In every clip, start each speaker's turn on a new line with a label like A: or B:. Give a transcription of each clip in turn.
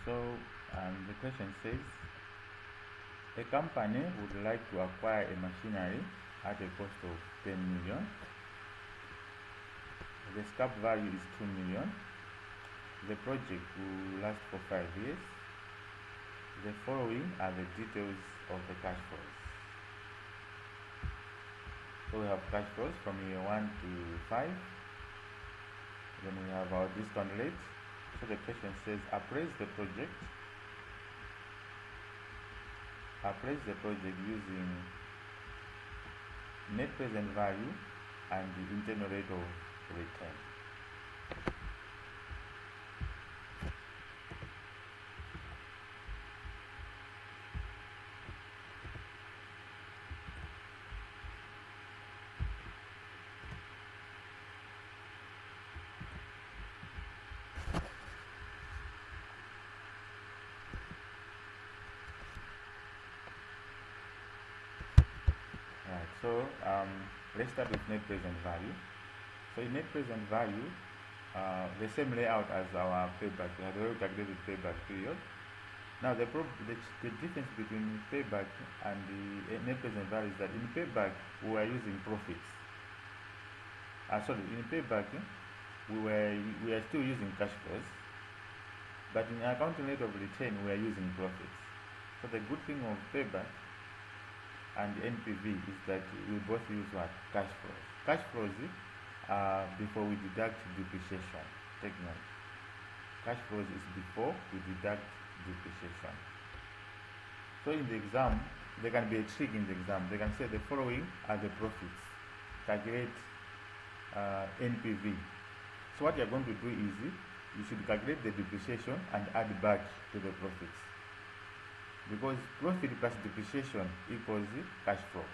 A: So the question says, a company would like to acquire a machinery at a cost of 10 million. The scrap value is 2 million. The project will last for 5 years. The following are the details of the cash flows. So we have cash flows from year 1 to 5. Then we have our discount rate. So the question says, appraise the project using net present value and the internal rate of return. Right, so let's start with net present value. So in net present value, the same layout as our payback. We have already calculated payback period. Now the difference between payback and the net present value is that in payback we are using profits. In payback we are still using cash flows, but in accounting rate of return we are using profits. So the good thing of payback and NPV is that we both use what? Cash flows. Cash flows before we deduct depreciation. Take note. Cash flows is before we deduct depreciation. So in the exam, there can be a trick in the exam. They can say the following are the profits. Calculate NPV. So what you're going to do is you should calculate the depreciation and add back to the profits, because profit plus depreciation equals cash flow.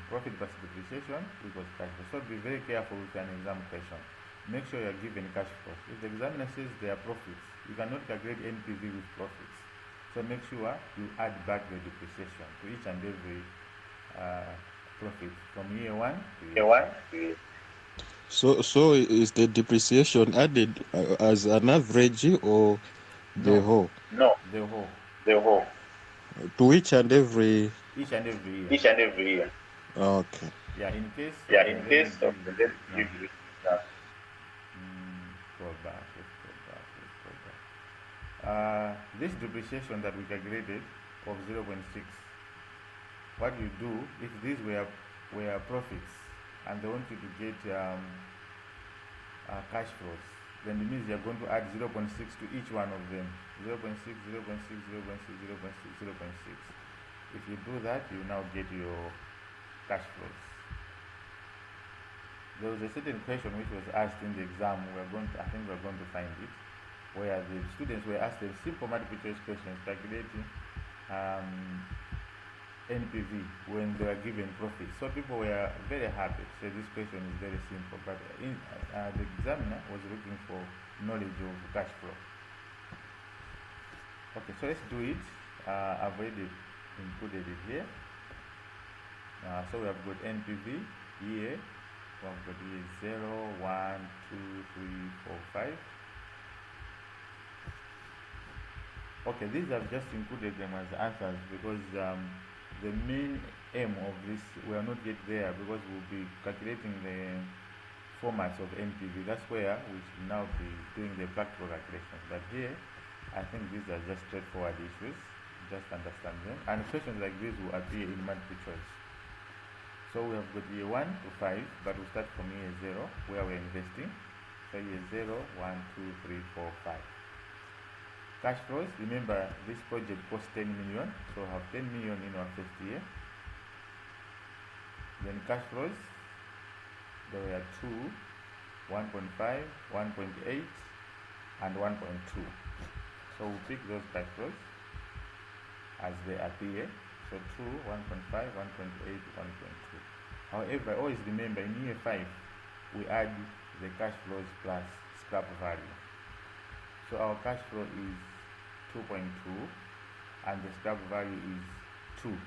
A: Profit plus depreciation equals cash flow. So be very careful with an exam question. Make sure you are given cash flow. If the examiner says they are profits, you cannot calculate NPV with profits. So make sure you add back the depreciation to each and every profit from year 1 to year 1.
B: So is the depreciation added as an average or the whole?
A: No, the whole.
B: To each and every
A: year.
B: Okay.
A: Yeah, in case
B: Yeah,
A: in case of the let's give you go back. This depreciation that we calculated of 0.6, what you do, if these were profits and they want you to get cash flows, then it means you're going to add 0.6 to each one of them. 0.6, 0.6, 0.6, 0.6, 0.6. If you do that, you now get your cash flows. There was a certain question which was asked in the exam. I think we're going to find it, where the students were asked a simple multiple choice questions calculating NPV when they were given profit. So people were very happy to say this question is very simple, but the examiner was looking for knowledge of cash flow. Okay, so let's do it. I've already included it here. So we have got NPV here. We have got here 0, 1, 2, 3, 4, 5. Okay, these I've just included them as answers because the main aim of this, we are not yet there because we'll be calculating the formats of NPV. That's where we should now be doing the practical calculations. But here, I think these are just straightforward issues. Just understand them. And questions like this will appear in multiple choice. So we have got year 1 to 5, but we start from year 0, where we're investing. So year 0, 1, 2, 3, 4, 5. Cash flows, remember this project cost 10 million, so we have 10 million in our first year. Then cash flows, there were 2, 1.5, 1.8, and 1.2. So we pick those cash flows as they appear. So 2, 1.5, 1.8, 1.2. However, always remember in year 5, we add the cash flows plus scrap value. So our cash flow is 2.2 and the scrap value is 2.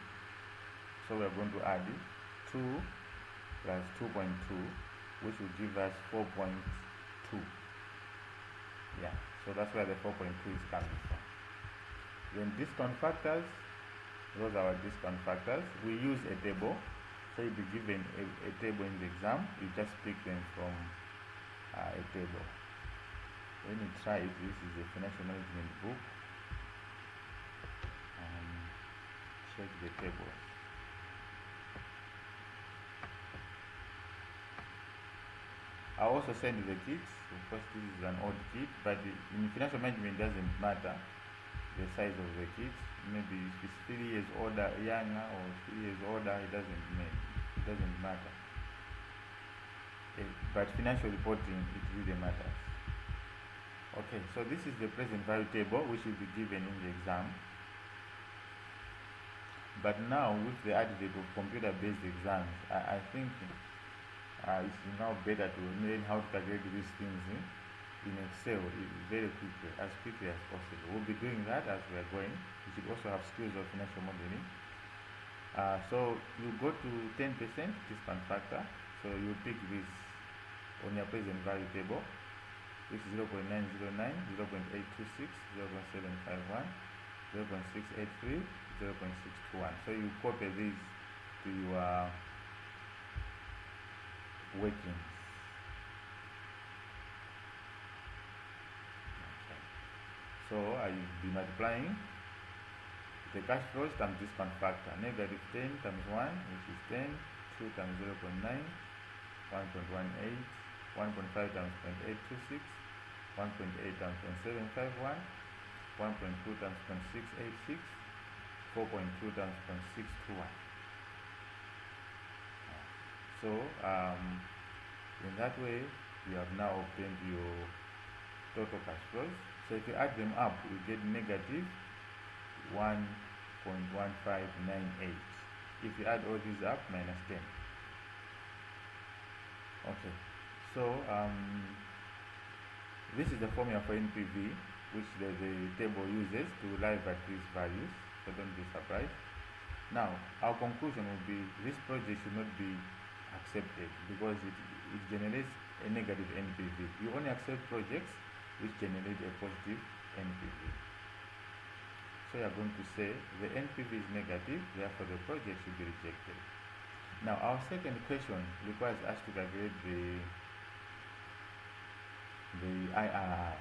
A: So we are going to add 2 plus 2.2, which will give us 4.2. Yeah, So that's where the 4.2 is coming from. Then discount factors, those are our discount factors. We use a table. So you'll be given a table in the exam. You just pick them from a table. Let me try it. This is a financial management book. Check the table. I'll also send you the kits. Of course, this is an old kit, but in financial management, it doesn't matter the size of the kit. Maybe if it's 3 years older, younger, or 3 years older, it doesn't matter. But financial reporting, it really matters. Okay, so this is the present value table, which will be given in the exam. But now, with the advent of computer-based exams, I think it's now better to learn how to calculate these things in Excel very quickly, as possible. We'll be doing that as we are going. You should also have skills of financial modeling. So you go to 10% discount factor. So you pick this on your present value table, which is 0.909, 0.826, 0.751, 0.683, 0.621. So you copy these to your workings. Okay. So I will be multiplying the cash flows times discount factor. Negative 10 times 1, which is 10, 2 times 0.9, 1.18, 1.5 times 0.826, 1.8 times 0.751, 1.2 times 0.686, 4.2 times 0.621. So in that way, you have now obtained your total cash flows. So if you add them up, you get negative 1.1598. If you add all these up, minus 10. Okay, so this is the formula for NPV, which the table uses to arrive at these values. So don't be surprised. Now, our conclusion will be this project should not be accepted because it generates a negative NPV. You only accept projects which generate a positive NPV. So you are going to say the NPV is negative, therefore the project should be rejected. Now, our second question requires us to calculate the IRR.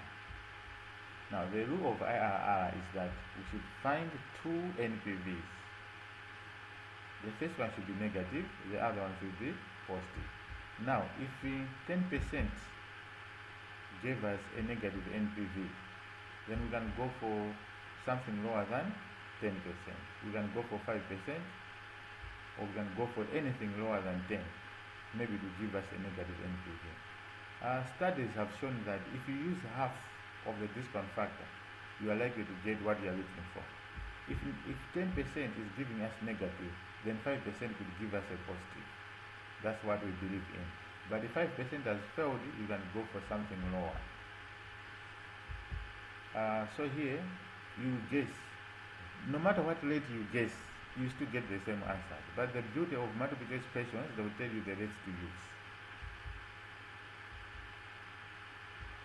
A: Now, the rule of IRR is that we should find two NPVs. The first one should be negative, the other one should be positive. Now, if 10% gave us a negative NPV, then we can go for something lower than 10%. We can go for 5%, or we can go for anything lower than 10, maybe to give us a negative NPV. Studies have shown that if you use half of the discount factor, you are likely to get what you are looking for. If 10% is giving us negative, then 5% could give us a positive. That's what we believe in. But if 5% has failed, you can go for something lower. So here, you guess. No matter what rate you guess, you still get the same answer. But the beauty of multiple choice questions, they will tell you the rates to use.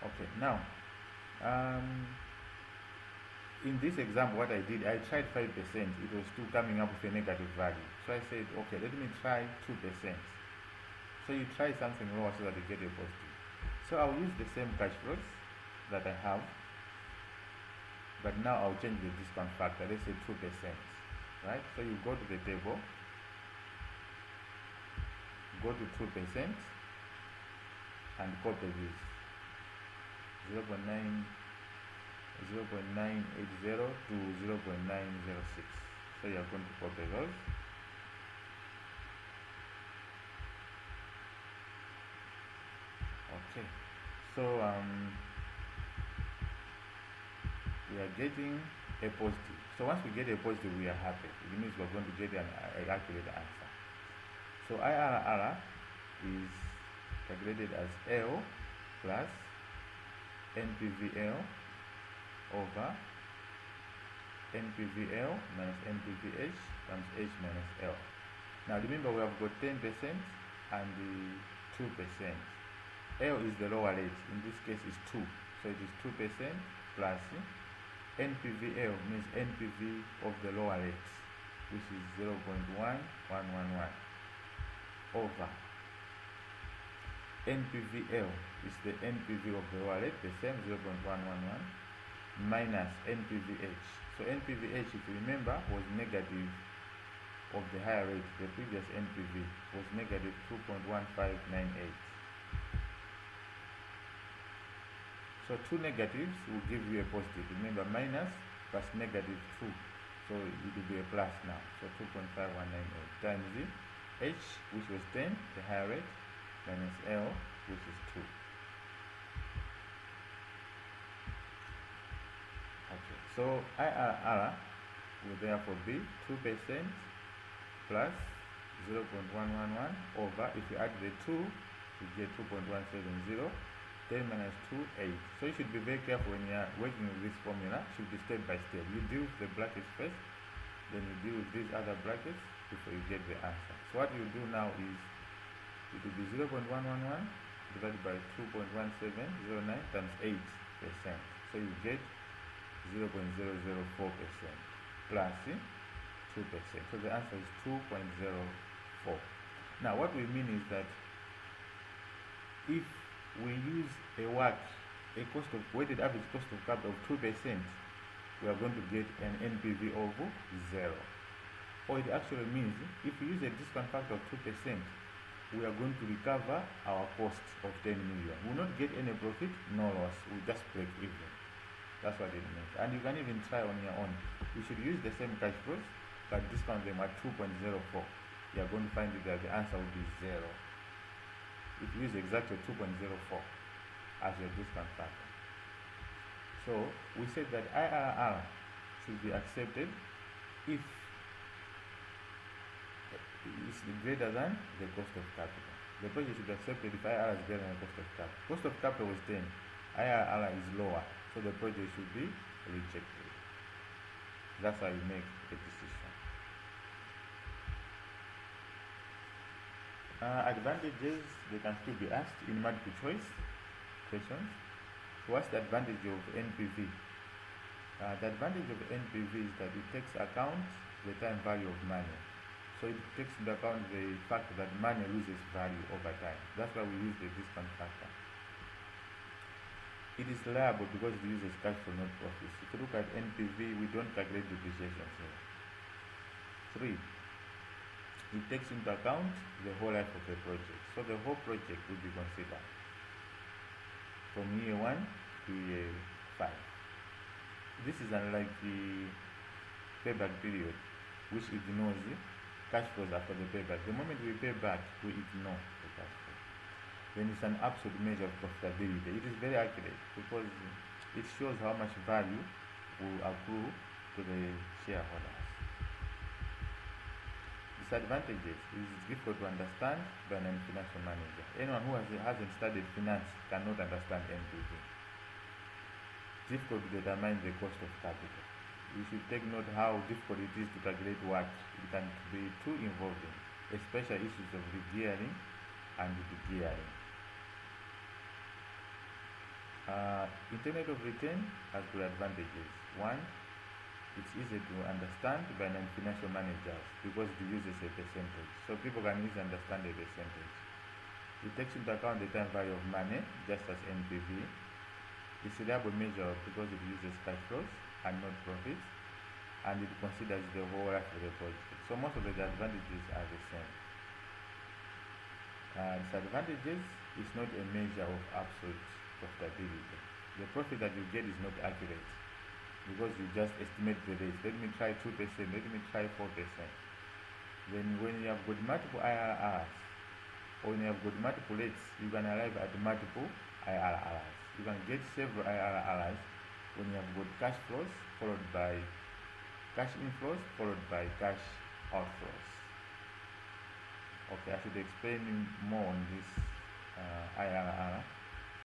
A: Okay, now, in this example, what I did, I tried 5%. It was still coming up with a negative value. So I said, okay, let me try 2%. So you try something lower so that you get a positive. So I'll use the same cash flows that I have, but now I'll change the discount factor. Let's say 2%, right? So you go to the table, go to 2%, and copy this 0.980 to 0.906. So you are going to copy those. Okay, so we are getting a positive. So once we get a positive, we are happy. It means we're going to get an accurate answer. So IRR is calculated as L plus NPVL over NPVL minus NPVH times H minus L. Now remember, we have got 10% and the 2%. L is the lower rate. In this case, is 2. So it is 2% plus NPVL means NPV of the lower rate, which is 0.1111 over NPVL is the NPV of the lower rate, the same 0.111 minus NPVH. So NPVH, if you remember, was negative of the higher rate. The previous NPV was negative 2.1598. So two negatives will give you a positive. Remember, minus plus negative 2. So it will be a plus now. So 2.5198 times the H, which was 10, the higher rate, minus L, which is 2. Okay, so IRR will therefore be 2% plus 0.111 over, if you add the 2, you get 2.170, 10 minus 2, 8. So you should be very careful when you are working with this formula. It should be step by step. You deal with the brackets first, then you deal with these other brackets before you get the answer. So what you do now is, it will be 0.111 divided by 2.1709 times 8%. So you get 0.004% plus 2%. So the answer is 2.04. Now what we mean is that if we use a weighted average cost of capital of 2%, we are going to get an NPV of 0. Or it actually means if we use a discount factor of 2%, we are going to recover our cost of 10 million. We will not get any profit, no loss. We just break even. That's what it means. And you can even try on your own. You should use the same cash flows, but discount them at 2.04. You are going to find that the answer will be 0. If you use exactly 2.04 as your discount factor. So we said that IRR should be accepted if it's greater than the cost of capital. The project should be accepted if IRR is greater than the cost of capital. Cost of capital was 10, IRR is lower, so the project should be rejected. That's how you make a decision. Advantages, they can still be asked in multiple choice questions. So what's the advantage of NPV? The advantage of NPV is that it takes account the time value of money. So it takes into account the fact that money loses value over time. That's why we use the discount factor. It is reliable because it uses cash flow, not profits. If you look at NPV, we don't calculate depreciation here. 3. It takes into account the whole life of the project. So the whole project will be considered from year 1 to year 5. This is unlike the payback period, which ignores cash flows after the payback. The moment we pay back, we ignore the cash flow. Then it's an absolute measure of profitability. It is very accurate because it shows how much value will accrue to the shareholders. Disadvantages is difficult to understand by a non-financial manager. Anyone who hasn't studied finance cannot understand NPV. Difficult to determine the cost of capital. You should take note how difficult it is to calculate what. It can be too involving, especially issues of regearing and degearing. Internal rate of return has good advantages. 1, it's easy to understand by non-financial managers because it uses a percentage. So people can easily understand the percentage. It takes into account the time value of money, just as NPV. It's a reliable measure because it uses cash flows and not profits, and it considers the whole life of the project. So most of the advantages are the same. Disadvantages is not a measure of absolute profitability. The profit that you get is not accurate because you just estimate the rate. Let me try 2%, let me try 4%. Then when you have got multiple IRRs, or when you have got multiple rates, you can arrive at multiple IRRs. You can get several IRRs when you have got cash flows followed by cash inflows followed by cash outflows. Okay, I should explain more on this IRR